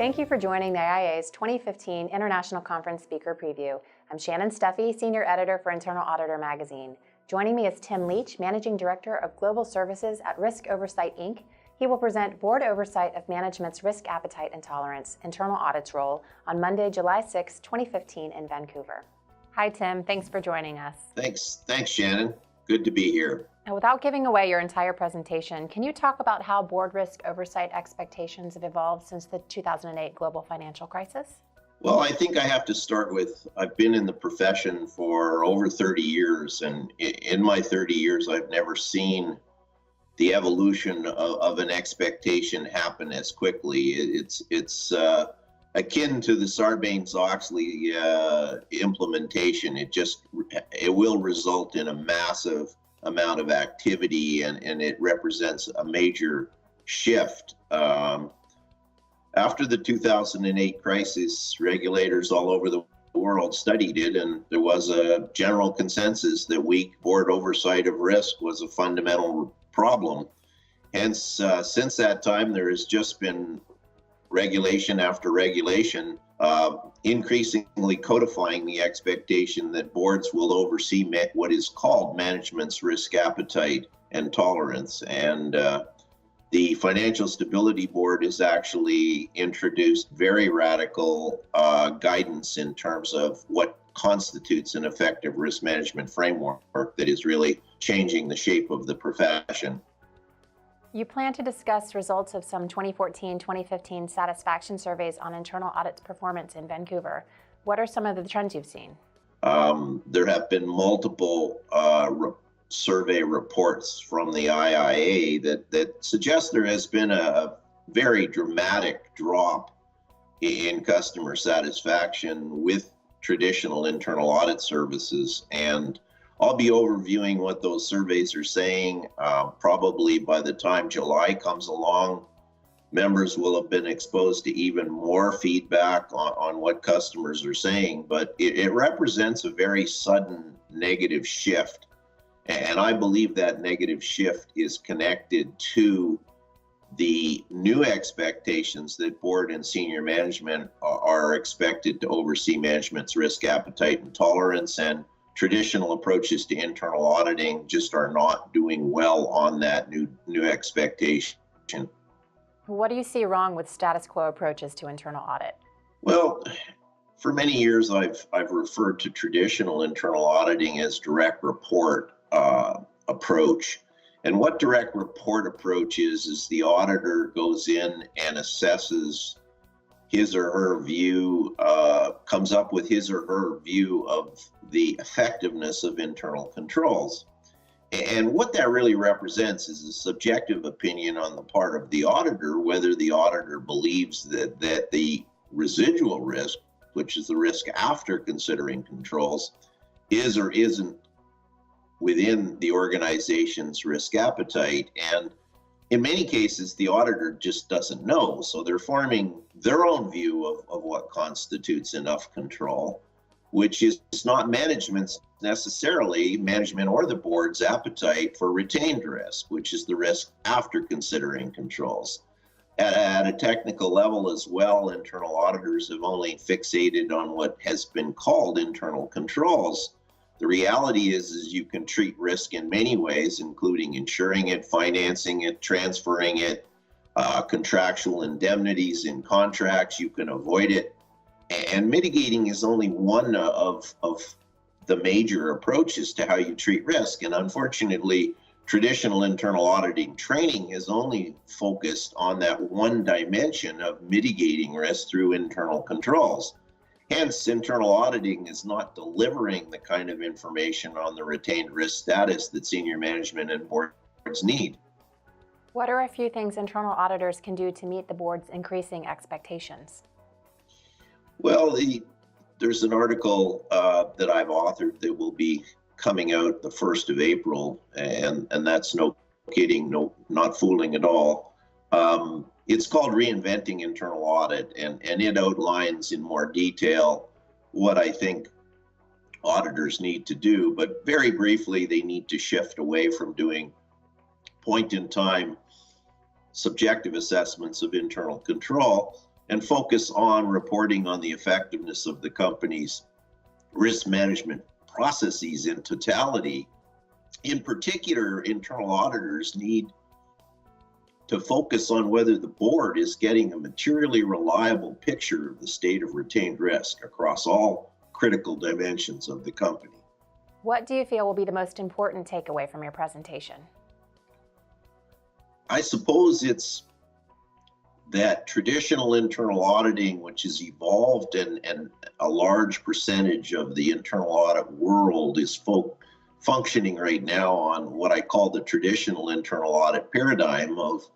Thank you for joining the IIA's 2015 International Conference Speaker Preview. I'm Shannon Steffee, Senior Editor for Internal Auditor magazine. Joining me is Tim Leech, Managing Director of Global Services at Risk Oversight Inc. He will present Board Oversight of Management's Risk Appetite and Tolerance, Internal Audit's Role, on Monday, July 6, 2015 in Vancouver. Hi, Tim. Thanks for joining us. Thanks, Shannon. Good to be here. Now, without giving away your entire presentation, can you talk about how board risk oversight expectations have evolved since the 2008 global financial crisis? Well, I think I have to start with, I've been in the profession for over 30 years, and in my 30 years, I've never seen the evolution of an expectation happen as quickly. It's akin to the Sarbanes-Oxley implementation. It will result in a massive amount of activity, and it represents a major shift. After the 2008 crisis, regulators all over the world studied it, and there was a general consensus that weak board oversight of risk was a fundamental problem. Hence, since that time, there has just been regulation after regulation, increasingly codifying the expectation that boards will oversee what is called management's risk appetite and tolerance. And the Financial Stability Board has actually introduced very radical guidance in terms of what constitutes an effective risk management framework that is really changing the shape of the profession. You plan to discuss results of some 2014-2015 satisfaction surveys on internal audit's performance in Vancouver. What are some of the trends you've seen? There have been multiple survey reports from the IIA that suggest there has been a very dramatic drop in customer satisfaction with traditional internal audit services. And I'll be overviewing what those surveys are saying. Probably by the time July comes along, members will have been exposed to even more feedback on what customers are saying. But it represents a very sudden negative shift. And I believe that negative shift is connected to the new expectations that board and senior management are expected to oversee management's risk appetite and tolerance, and traditional approaches to internal auditing just are not doing well on that new expectation. What do you see wrong with status quo approaches to internal audit? Well, for many years, I've referred to traditional internal auditing as direct report approach. And what direct report approach is the auditor goes in and assesses his or her view, comes up with his or her view of the effectiveness of internal controls. And what that really represents is a subjective opinion on the part of the auditor, whether the auditor believes that the residual risk, which is the risk after considering controls, is or isn't within the organization's risk appetite. And in many cases, the auditor just doesn't know. So they're forming their own view of what constitutes enough control, which is not management's necessarily, management or the board's appetite for retained risk, which is the risk after considering controls. At a technical level as well, internal auditors have only fixated on what has been called internal controls. The reality is you can treat risk in many ways, including insuring it, financing it, transferring it, contractual indemnities in contracts. You can avoid it. And mitigating is only one of the major approaches to how you treat risk. And unfortunately, traditional internal auditing training is only focused on that one dimension of mitigating risk through internal controls. Hence, internal auditing is not delivering the kind of information on the retained risk status that senior management and boards need. What are a few things internal auditors can do to meet the board's increasing expectations? Well, there's an article that I've authored that will be coming out the 1st of April, and that's no kidding, not fooling at all. It's called Reinventing Internal Audit, and it outlines in more detail what I think auditors need to do. But very briefly, they need to shift away from doing point-in-time subjective assessments of internal control and focus on reporting on the effectiveness of the company's risk management processes in totality. In particular, internal auditors need to focus on whether the board is getting a materially reliable picture of the state of retained risk across all critical dimensions of the company. What do you feel will be the most important takeaway from your presentation? I suppose it's that traditional internal auditing, which has evolved and a large percentage of the internal audit world is functioning right now on what I call the traditional internal audit paradigm of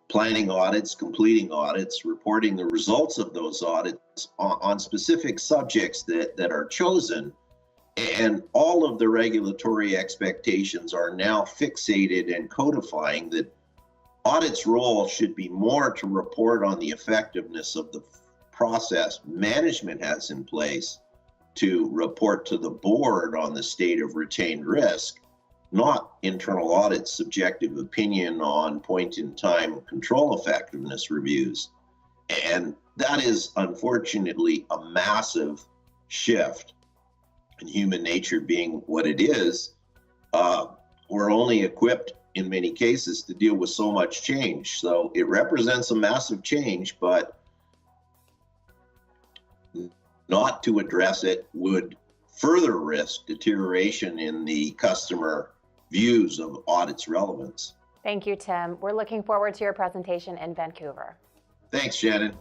planning audits, completing audits, reporting the results of those audits on specific subjects that are chosen. And all of the regulatory expectations are now fixated and codifying that audit's role should be more to report on the effectiveness of the process management has in place to report to the board on the state of retained risk, not internal audit's subjective opinion on point-in-time control effectiveness reviews. And that is unfortunately a massive shift. And human nature being what it is, we're only equipped in many cases to deal with so much change. So it represents a massive change, but not to address it would further risk deterioration in the customer views of audit's relevance. Thank you, Tim. We're looking forward to your presentation in Vancouver. Thanks, Shannon.